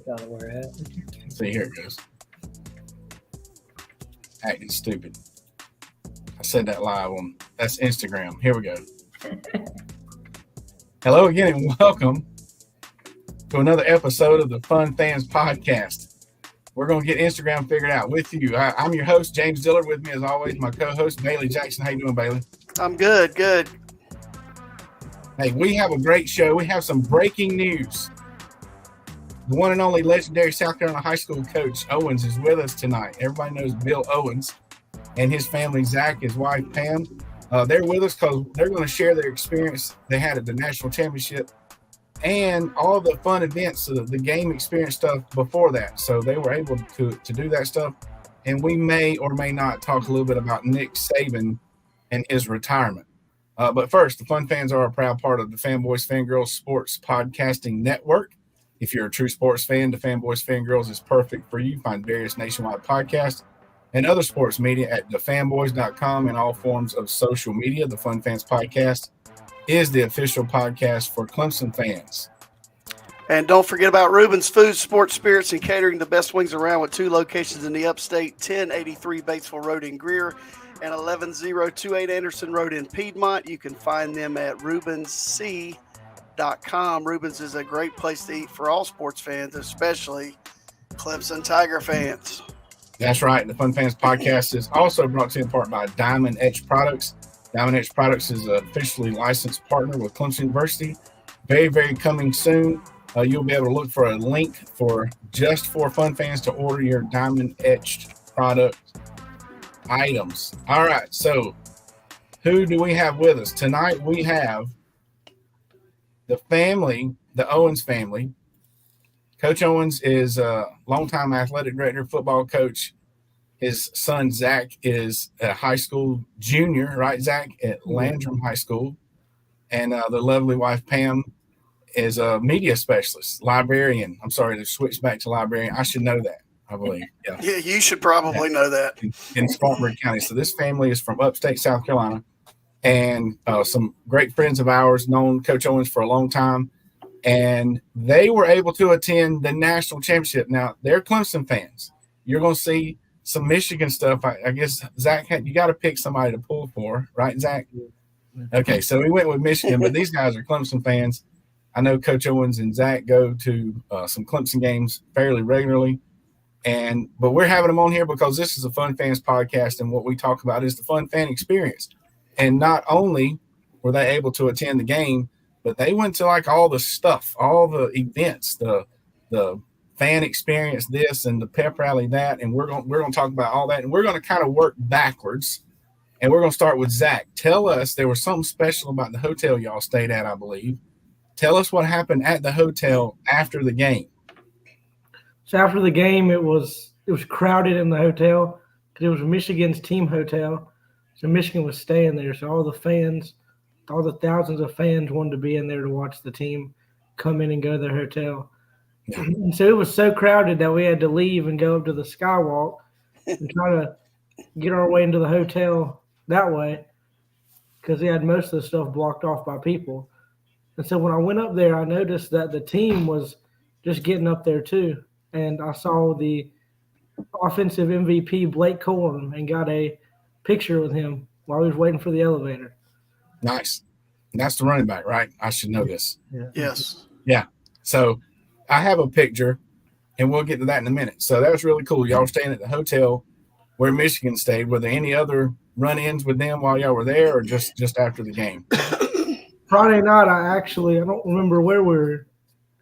Gotta wear a hat. See, here it goes. Acting stupid. I said that live on. That's Instagram. Here we go. Hello again and welcome to another episode of the Fun Fans Podcast. We're going to get Instagram figured out with you. I'm your host, James Dillard. With me, as always, my co-host, Bailey Jackson. How you doing, Bailey? I'm good. Hey, we have a great show. We have some breaking news. The one and only legendary South Carolina high school coach Owens is with us tonight. Everybody knows Bill Owens and his family, Zach, his wife, Pam. They're with us because they're going to share their experience they had at the national championship and all the fun events, the game experience stuff before that. So they were able to do that stuff. And we may or may not talk a little bit about Nick Saban and his retirement. But first, the Fun Fans are a proud part of the Fanboys Fangirls Sports Podcasting Network. If you're a true sports fan, the Fanboys Fangirls is perfect for you. Find various nationwide podcasts and other sports media at thefanboys.com and all forms of social media. The Fun Fans Podcast is the official podcast for Clemson fans. And don't forget about Ruben's Food, Sports, Spirits, and Catering, the best wings around, with 2 locations in the upstate, 1083 Batesville Road in Greer and 11028 Anderson Road in Piedmont. You can find them at rubensc.com. Rubens is a great place to eat for all sports fans, especially Clemson Tiger fans. That's right. The Fun Fans Podcast is also brought to you in part by Diamond Edge Products. Diamond Edge Products is an officially licensed partner with Clemson University. Very, very coming soon. You'll be able to look for a link for Fun Fans to order your Diamond Edged product items. All right. So who do we have with us? Tonight we have the family, the Owens family. Coach Owens is a longtime athletic director, football coach. His son, Zach, is a high school junior, right, Zach, at Landrum High School. And the lovely wife, Pam, is a media specialist, librarian. I'm sorry to switch back to librarian. I should know that, I believe. Yeah, you should probably know that. In Spartanburg County. So this family is from upstate South Carolina. And some great friends of ours, known Coach Owens for a long time. And they were able to attend the national championship. Now, they're Clemson fans. You're going to see some Michigan stuff. I guess, Zach, you got to pick somebody to pull for, right, Zach? Okay, so we went with Michigan, but these guys are Clemson fans. I know Coach Owens and Zach go to some Clemson games fairly regularly. But we're having them on here because this is a Fun Fans podcast, and what we talk about is the fun fan experience. And not only were they able to attend the game, but they went to like all the stuff, all the events, the fan experience, this and the pep rally, that, and we're going to talk about all that, and we're going to kind of work backwards, and we're going to start with Zach. Tell us, there was something special about the hotel y'all stayed at, I believe. Tell us what happened at the hotel after the game. So after the game, it was crowded in the hotel because it was Michigan's team hotel. So Michigan was staying there. So all the thousands of fans wanted to be in there to watch the team come in and go to their hotel. Yeah. And so it was so crowded that we had to leave and go up to the skywalk and try to get our way into the hotel that way because they had most of the stuff blocked off by people. And so when I went up there, I noticed that the team was just getting up there too. And I saw the offensive MVP, Blake Corum, and got a picture with him while he was waiting for the elevator. Nice. And that's the running back, right? I should know this. Yeah. Yes. Yeah. So I have a picture, and we'll get to that in a minute. So that was really cool. Y'all were staying at the hotel where Michigan stayed. Were there any other run-ins with them while y'all were there, or just after the game? Friday night, I don't remember where we were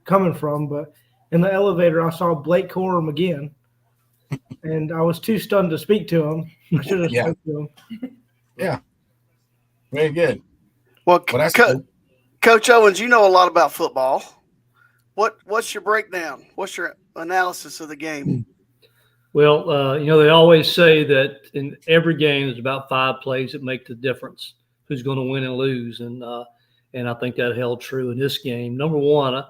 coming from, but in the elevator, I saw Blake Corum again, and I was too stunned to speak to him. I should have spoken to him. Yeah. Very good. Well, that's cool. Coach Owens, you know a lot about football. What's your breakdown? What's your analysis of the game? Well, they always say that in every game there's about 5 plays that make the difference, who's going to win and lose. And I think that held true in this game. Number one,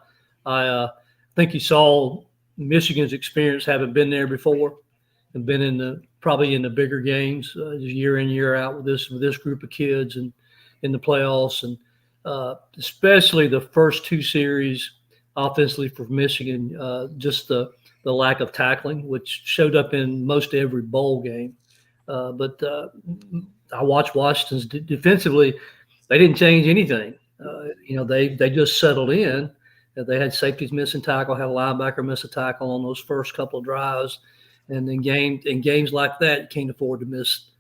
I think you saw Michigan's experience, having been there before and been probably in the bigger games year in, year out with this group of kids and in the playoffs. And especially the first 2 series offensively for Michigan. Just the lack of tackling, which showed up in most every bowl game. But I watched Washington's defensively. They didn't change anything. They just settled in. They had safeties miss a tackle, had a linebacker miss a tackle on those first couple of drives. And in games like that, you can't afford to miss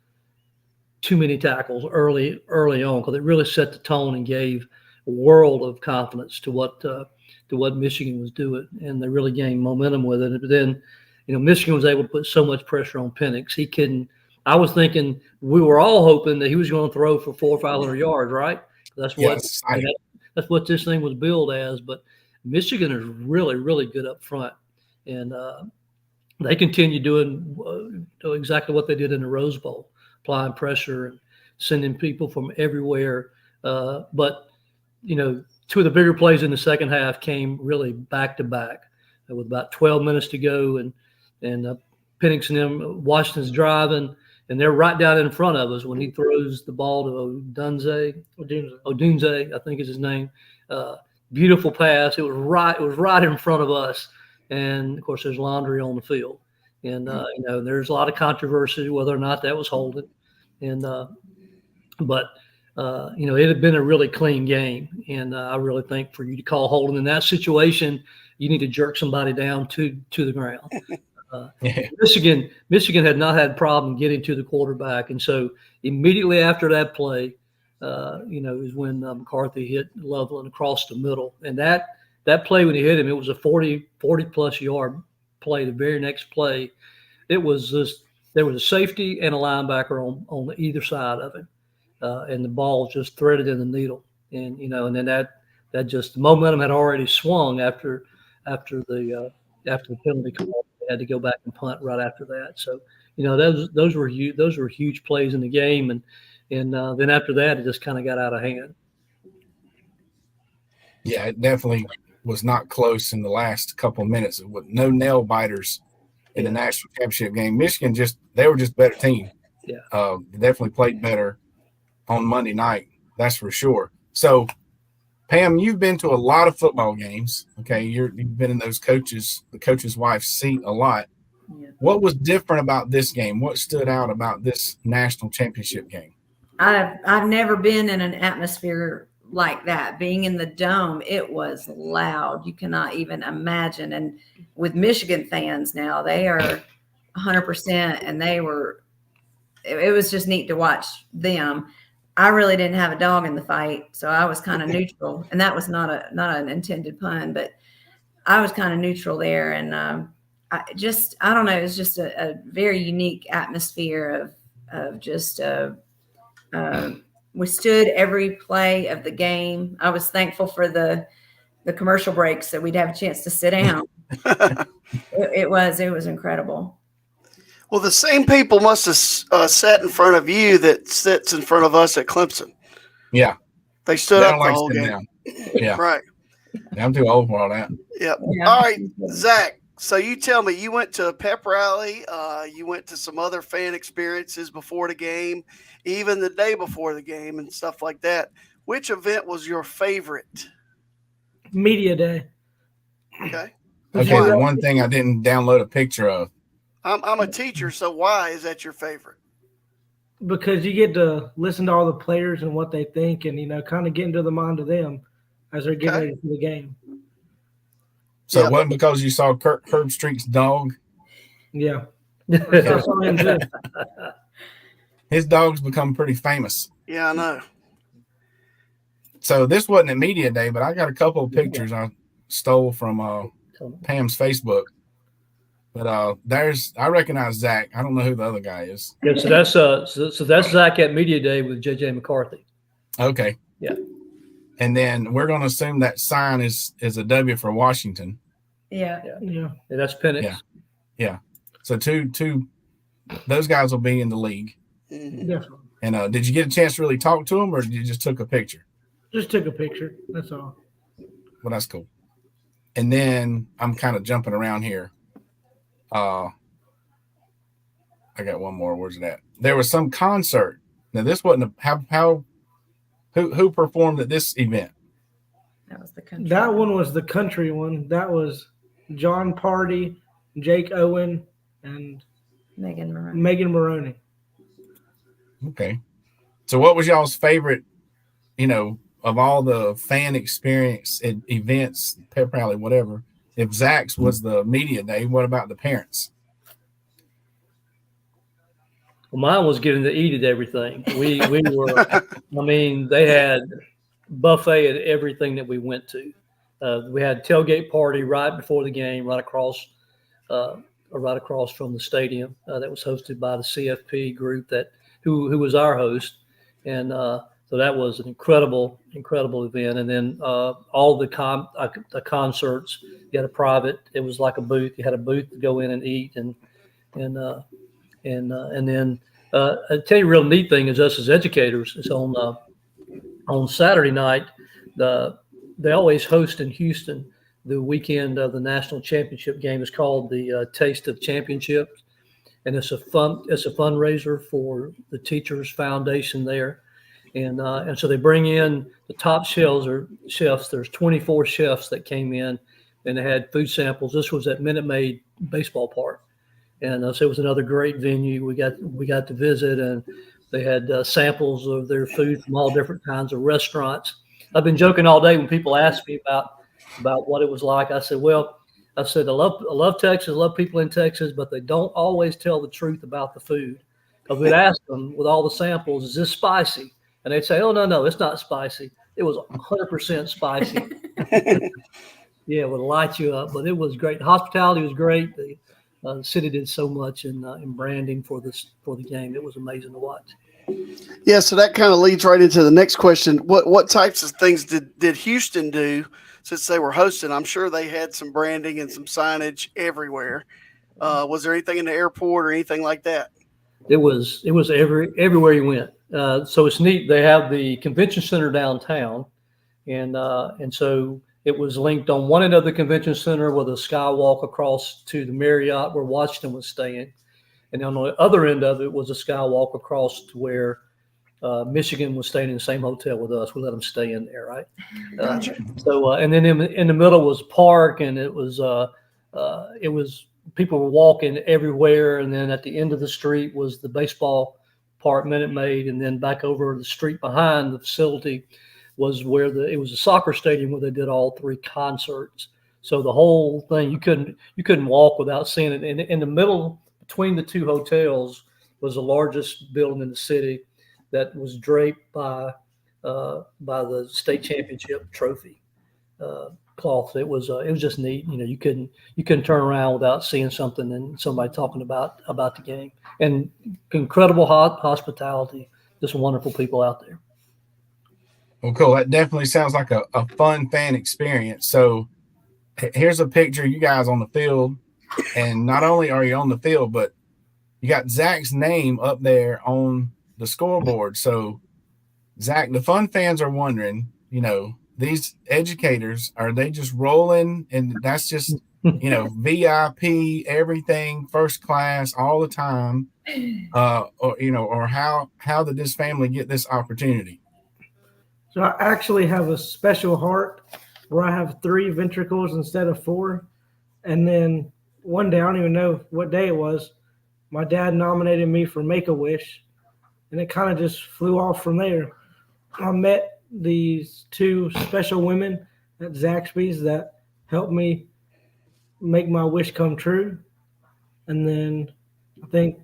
too many tackles early on, because it really set the tone and gave a world of confidence to what Michigan was doing, and they really gained momentum with it. But then, Michigan was able to put so much pressure on Penix. I was thinking, we were all hoping that he was going to throw for 400 or 500 yards, right? That's what this thing was billed as. But Michigan is really, really good up front, and they continue doing exactly what they did in the Rose Bowl, applying pressure and sending people from everywhere. But two of the bigger plays in the second half came really back to back, with about 12 minutes to go, and Penix and them, Washington's driving, and they're right down in front of us when he throws the ball to Odunze, I think is his name. Beautiful pass. It was right in front of us. And of course, there's laundry on the field, and there's a lot of controversy whether or not that was holding, but it had been a really clean game, and I really think for you to call holding in that situation, you need to jerk somebody down to the ground. Michigan had not had a problem getting to the quarterback, and so immediately after that play, is when McCarthy hit Loveland across the middle, and that play when he hit him, it was a 40 plus yard play. The very next play, it was just, there was a safety and a linebacker on either side of him, and the ball just threaded in the needle, and and then that just, the momentum had already swung after the penalty call. They had to go back and punt right after that. So those were huge plays in the game, and then after that it just kind of got out of hand. Yeah, it definitely was not close in the last couple of minutes, with no nail biters in the national championship game. Michigan they were just a better team. Yeah, definitely played better on Monday night, that's for sure. So, Pam, you've been to a lot of football games. Okay, you've been in the coach's wife's seat a lot. Yeah. What was different about this game? What stood out about this national championship game? I've never been in an atmosphere like that. Being in the dome, it was loud. You cannot even imagine. And with Michigan fans now, they are 100%, and it was just neat to watch them. I really didn't have a dog in the fight, so I was kind of neutral, and that was not an intended pun, but I was kind of neutral there. And I don't know, it was just a very unique atmosphere of just withstood every play of the game. I was thankful for the commercial breaks that we'd have a chance to sit down. It was incredible. Well, the same people must have sat in front of you that sits in front of us at Clemson. Yeah. They stood up the whole game. Down. Yeah. Right. I'm too old for all that. Yep. Yeah. All right, Zach. So you tell me, you went to a pep rally, you went to some other fan experiences before the game, even the day before the game and stuff like that. Which event was your favorite? Media day. Okay. Okay, the one thing I didn't download a picture of. I'm a teacher, so why is that your favorite? Because you get to listen to all the players and what they think, and kind of get into the mind of them as they're getting ready for the game. So it wasn't because you saw Herb Street's dog? Yeah. His dog's become pretty famous. Yeah, I know. So this wasn't a media day, but I got a couple of pictures I stole from Pam's Facebook. But I recognize Zach. I don't know who the other guy is. Yeah, so that's Zach at Media Day with JJ McCarthy. Okay. Yeah. And then we're going to assume that sign is a W for Washington. Yeah. And that's Penix. Yeah. So two those guys will be in the league. Mm-hmm. Definitely. And did you get a chance to really talk to them, or you just took a picture? Just took a picture. That's all. Well, that's cool. And then I'm kind of jumping around here. I got one more. Where's it at? There was some concert. Now this wasn't who performed at this event? That was the country. That one was the country one. That was John Party, Jake Owen, and Megan Moran. Megan Maroney. Okay. So what was y'all's favorite, of all the fan experience events, pep rally, whatever? If Zach's was the media day, what about the parents? Well, mine was getting to eat at everything. We were, they had buffet at everything that we went to. We had tailgate party right before the game, right across from the stadium. That was hosted by the CFP group who was our host, and so that was an incredible event. And then all the concerts, you had a private. It was like a booth. You had a booth to go in and eat, and then I tell you, a real neat thing is us as educators. It's on Saturday night. They always host in Houston the weekend of the national championship game. Is called the Taste of Championships, and it's a fundraiser for the Teachers Foundation there, and so they bring in the top chefs. There's 24 chefs that came in, and they had food samples. This was at Minute Maid Baseball Park, and so it was another great venue. We got to visit, and they had samples of their food from all different kinds of restaurants. I've been joking all day when people ask me about what it was like. I said, I love Texas, I love people in Texas, but they don't always tell the truth about the food. Because we'd ask them with all the samples, is this spicy? And they'd say, oh, no, it's not spicy. It was 100% spicy. Yeah, it would light you up, but it was great. The hospitality was great. The city did so much in branding for the game. It was amazing to watch. Yeah, so that kind of leads right into the next question. What types of things did Houston do since they were hosting? I'm sure they had some branding and some signage everywhere. Was there anything in the airport or anything like that? It was everywhere you went. So it's neat. They have the convention center downtown, and so it was linked on one end of the convention center with a skywalk across to the Marriott where Washington was staying. And on the other end of it was a skywalk across to where Michigan was staying in the same hotel with us. We let them stay in there, right? Gotcha. And then in the middle was park, and it was people were walking everywhere. And then at the end of the street was the baseball park, Minute Maid, and then back over the street behind the facility was where it was a soccer stadium where they did all three concerts. So the whole thing, you couldn't walk without seeing it. In the middle, between the two hotels, was the largest building in the city that was draped by the state championship trophy cloth. It was just neat. You couldn't turn around without seeing something and somebody talking about the game. And incredible hospitality, just wonderful people out there. Well, cool. That definitely sounds like a fun fan experience. So here's a picture of you guys on the field. And not only are you on the field, but you got Zach's name up there on the scoreboard. So, Zach, the fun fans are wondering, these educators, are they just rolling? And that's just, VIP, everything, first class, all the time. Or how did this family get this opportunity? So I actually have a special heart where I have 3 ventricles instead of 4. And then one day, I don't even know what day it was, my dad nominated me for Make-A-Wish, and it kind of just flew off from there. I met these 2 special women at Zaxby's that helped me make my wish come true. And then I think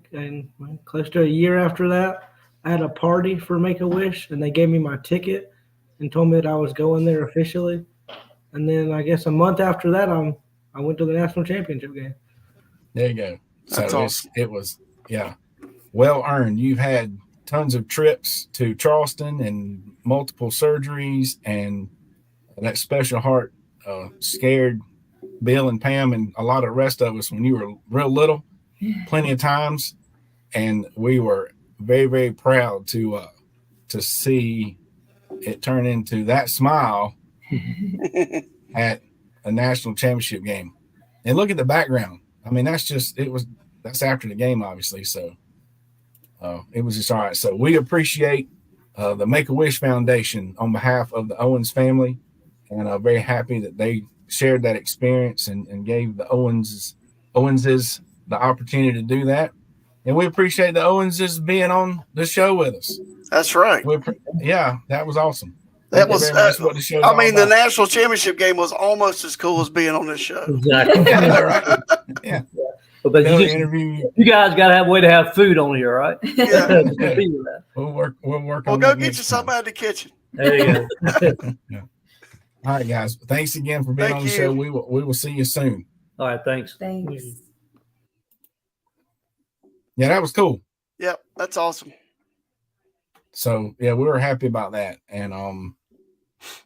close to a year after that, I had a party for Make-A-Wish, and they gave me my ticket and told me that I was going there officially. And then I guess a month after that, I went to the national championship game. There you go. That's So awesome. it was, well earned. You've had tons of trips to Charleston and multiple surgeries, and that special heart scared Bill and Pam and a lot of the rest of us when you were real little, plenty of times. And we were very, very proud to see it turn into that smile at a national championship game. And look at the background. I mean, that's after the game, obviously. So it was just all right. So we appreciate the Make-A-Wish Foundation on behalf of the Owens family and very happy that they shared that experience and gave the Owenses the opportunity to do that. And we appreciate the Owenses being on the show with us. That's right. Yeah, that was awesome. That was, what the show's I mean, all the about. national championship game was almost as cool as being on this show. Exactly. Yeah, right. Yeah. But you guys got to have a way to have food on here, right? Yeah. We'll work Well, on go that get you next something time. out of the kitchen. There you go. Yeah. All right, guys. Thanks again for being Thank on the you. show. We will see you soon. All right, thanks. Thanks. Yeah, that was cool. Yep, that's awesome. So yeah, we were happy about that, and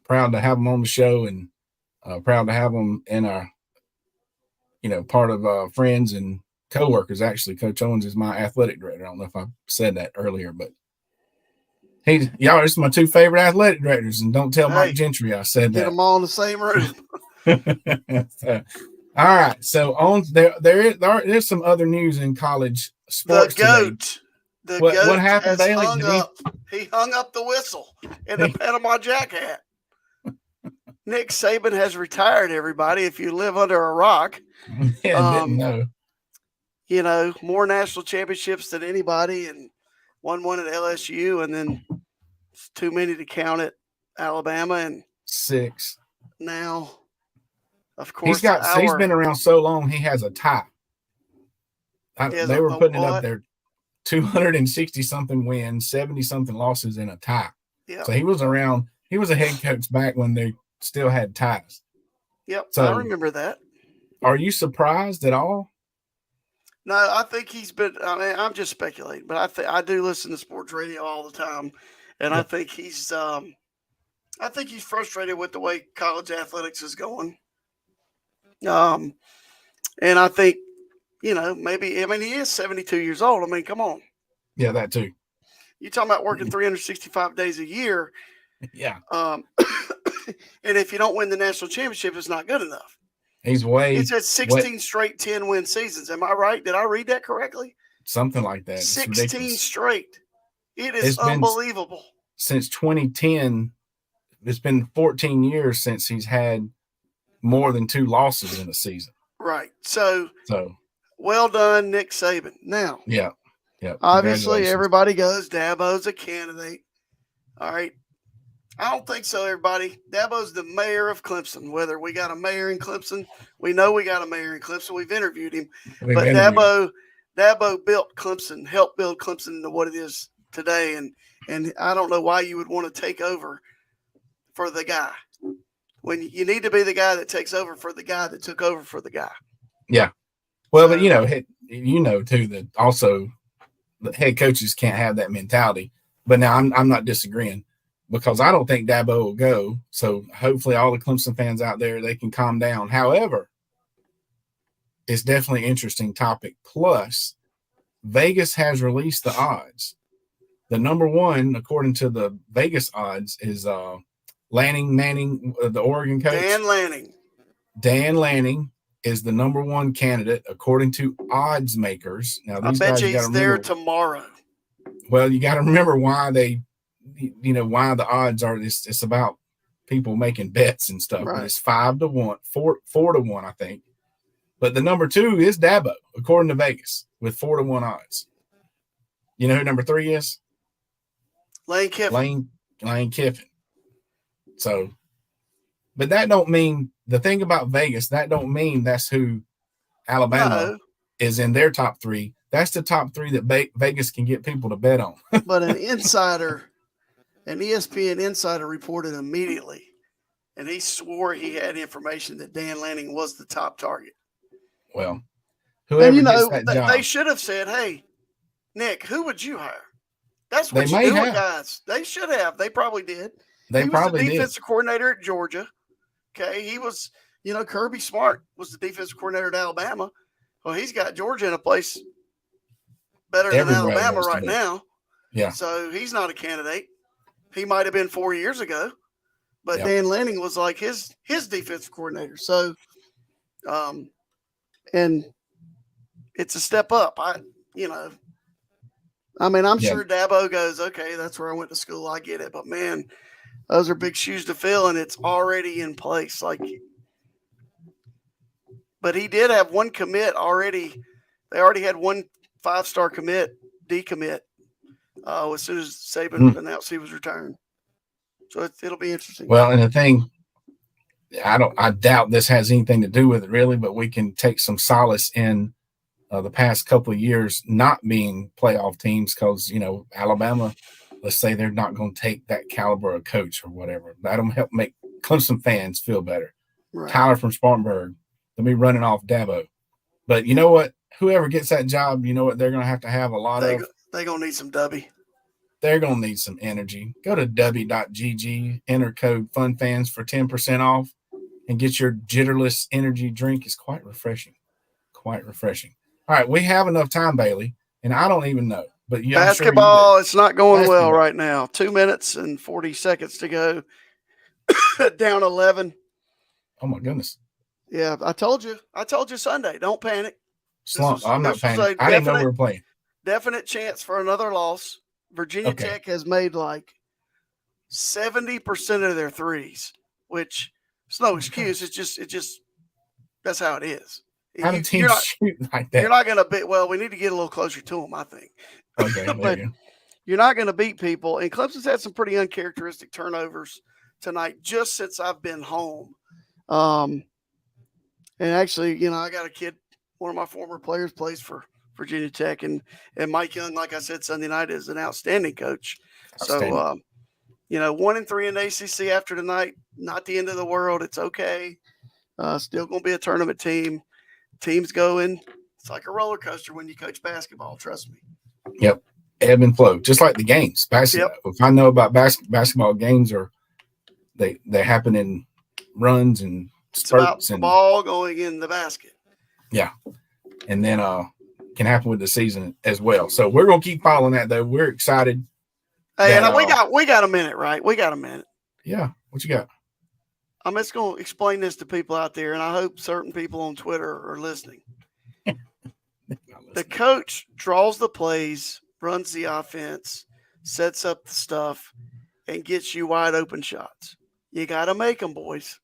proud to have them on the show, and proud to have them in our, part of friends and coworkers. Actually, Coach Owens is my athletic director. I don't know if I said that earlier, but y'all are just my two favorite athletic directors, and don't tell Mike Gentry I said Get that. them all in the same room. So, all right, so on there's some other news in college sports. The goat. Today. The What goat happened, has Bailey? hung up. He hung up the whistle in the Panama Jack hat. Nick Saban has retired, everybody, if you live under a rock. Yeah, didn't know. More national championships than anybody, and won one at LSU, and then it's too many to count at Alabama, and 6. now, of course, he's been around so long, he has a tie. They were putting it up there, 260-something wins, 70-something losses, and a tie. Yep. So he was around. He was a head coach back when they still had ties. Yep, So, I remember that. Are you surprised at all? No, I think he's been. I mean, I'm just speculating, but I do listen to sports radio all the time, and I think he's frustrated with the way college athletics is going. And I think, maybe. I mean, he is 72 years old. I mean, come on. Yeah, that too. You're talking about working 365 days a year. Yeah. And if you don't win the national championship, it's not good enough. He's at 16 straight 10-win seasons. Am I right? Did I read that correctly? Something like that. 16 straight. It's unbelievable. Since 2010, it's been 14 years since he's had more than 2 losses in a season. Right. So well done, Nick Saban. Now, yeah. Obviously, everybody goes, Dabo's a candidate. All right. I don't think so, everybody. Dabo's the mayor of Clemson. Whether we got a mayor in Clemson, we know we got a mayor in Clemson. We've interviewed him. Dabo built Clemson, helped build Clemson into what it is today. And I don't know why you would want to take over for the guy when you need to be the guy that takes over for the guy that took over for the guy. Yeah. Well, but too, that also the head coaches can't have that mentality. But now I'm not disagreeing, because I don't think Dabo will go. So hopefully all the Clemson fans out there, they can calm down. However, it's definitely an interesting topic. Plus, Vegas has released the odds. The number one, according to the Vegas odds, is Lanning Manning, the Oregon coach. Dan Lanning is the number one candidate, according to odds makers. Now, I bet you he's there tomorrow. Well, you got to remember why why the odds are. It's about people making bets and stuff. Right. But it's 5-1, 4-1, I think. But the number 2 is Dabo, according to Vegas, with 4-1 odds. You know who number 3 is? Lane Kiffin. Lane Kiffin. So, but that don't mean, the thing about Vegas, that don't mean that's who Alabama is in their top 3. That's the top 3 that Vegas can get people to bet on. But an ESPN insider reported immediately, and he swore he had information that Dan Lanning was the top target. Well, whoever gets that job, they should have said, "Hey, Nick, who would you hire?" That's what they you do, have. guys. They should have. They probably did. He was the defensive coordinator at Georgia. Okay, he was. Kirby Smart was the defensive coordinator at Alabama. Well, he's got Georgia in a place better than Alabama right now. Yeah. So he's not a candidate. He might have been 4 years ago, but Dan Lanning was like his defensive coordinator. So, and it's a step up. I'm sure Dabo goes, okay, that's where I went to school. I get it. But man, those are big shoes to fill, and it's already in place. But he did have one commit already. They already had one 5-star commit, decommit, as soon as Saban announced he was retiring. So it'll be interesting. Well, and the thing, I doubt this has anything to do with it really, but we can take some solace in the past couple of years not being playoff teams because, Alabama, let's say they're not going to take that caliber of coach or whatever. That'll help make Clemson fans feel better. Right. Tyler from Spartanburg, they'll be running off Dabo. But you know what? Whoever gets that job, you know what they're going to have a lot of? They're going to need some W. They're going to need some energy. Go to w.gg, enter code FUNFANS for 10% off, and get your jitterless energy drink. It's quite refreshing. Quite refreshing. All right, we have enough time, Bailey, and I don't even know. But basketball, it's not going well right now. 2 minutes and 40 seconds to go. Down 11. Oh, my goodness. Yeah, I told you Sunday. Don't panic. Slump. I'm not panicking. I didn't know we were playing. Definite chance for another loss. Virginia Tech has made like 70% of their threes, which is no excuse. It's just that's how it is. How do teams shoot like that? You're not going to beat. Well, we need to get a little closer to them, I think. Okay, but you're not going to beat people. And Clemson's had some pretty uncharacteristic turnovers tonight just since I've been home. And actually, I got a kid, one of my former players plays for Virginia Tech, and Mike Young, like I said, Sunday night is an outstanding coach. Outstanding. So, 1-3 in the ACC after tonight, not the end of the world. It's okay. Still going to be a tournament team. Teams going. It's like a roller coaster when you coach basketball. Trust me. Yep. Ebb and flow, just like the games. Basketball. Yep. If I know about basketball games, or they happen in runs and spurts. It's about the ball going in the basket. Yeah. And then can happen with the season as well. So we're going to keep following that, though. We're excited. Hey, and we got a minute, right? We got a minute. Yeah. What you got? I'm just going to explain this to people out there, and I hope certain people on Twitter are listening. The coach draws the plays, runs the offense, sets up the stuff, and gets you wide open shots. You got to make them, boys.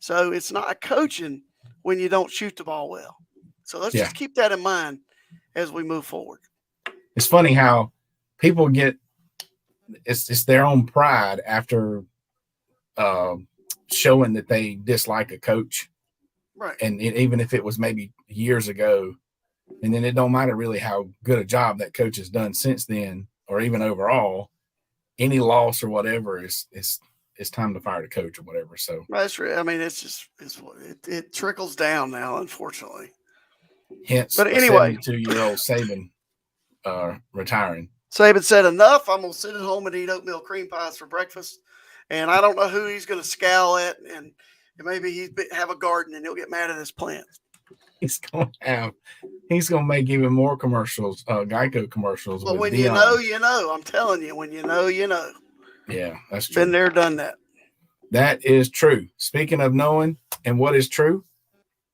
So it's not coaching when you don't shoot the ball well. So let's just keep that in mind as we move forward. It's funny how people get it's their own pride after showing that they dislike a coach. Right. And even if it was maybe years ago, and then it don't matter really how good a job that coach has done since then, or even overall, any loss or whatever it's time to fire the coach or whatever. So that's right. I mean, it trickles down now, unfortunately. Hence, but anyway, 72-year-old Saban retiring. Saban said, enough. I'm going to sit at home and eat oatmeal cream pies for breakfast. And I don't know who he's going to scowl at. And maybe he'll have a garden and he'll get mad at his plants. He's going to make even more commercials, Geico commercials. But when you know, you know. I'm telling you, when you know, you know. Yeah, that's true. Been there, done that. That is true. Speaking of knowing and what is true,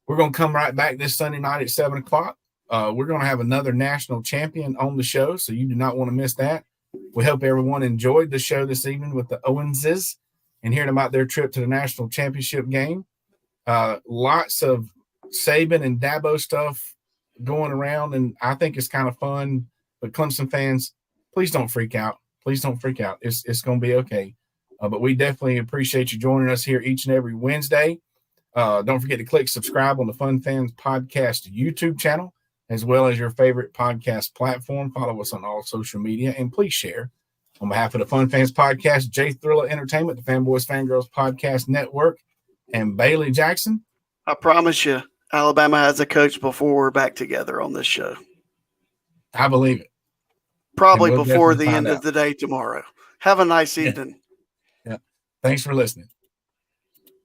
we're going to come right back this Sunday night at 7 o'clock. We're going to have another national champion on the show, so you do not want to miss that. We hope everyone enjoyed the show this evening with the Owenses and hearing about their trip to the national championship game. Lots of Saban and Dabo stuff going around, and I think it's kind of fun. But Clemson fans, please don't freak out. Please don't freak out. It's going to be okay. But we definitely appreciate you joining us here each and every Wednesday. Don't forget to click subscribe on the Fun Fans Podcast YouTube channel, as well as your favorite podcast platform. Follow us on all social media, and please share. On behalf of the Fun Fans Podcast, Jay Thriller Entertainment, the Fanboys Fangirls Podcast Network, and Bailey Jackson. I promise you, Alabama has a coach before we're back together on this show. I believe it. Probably before the end of the day tomorrow. Have a nice evening. Yeah. Thanks for listening.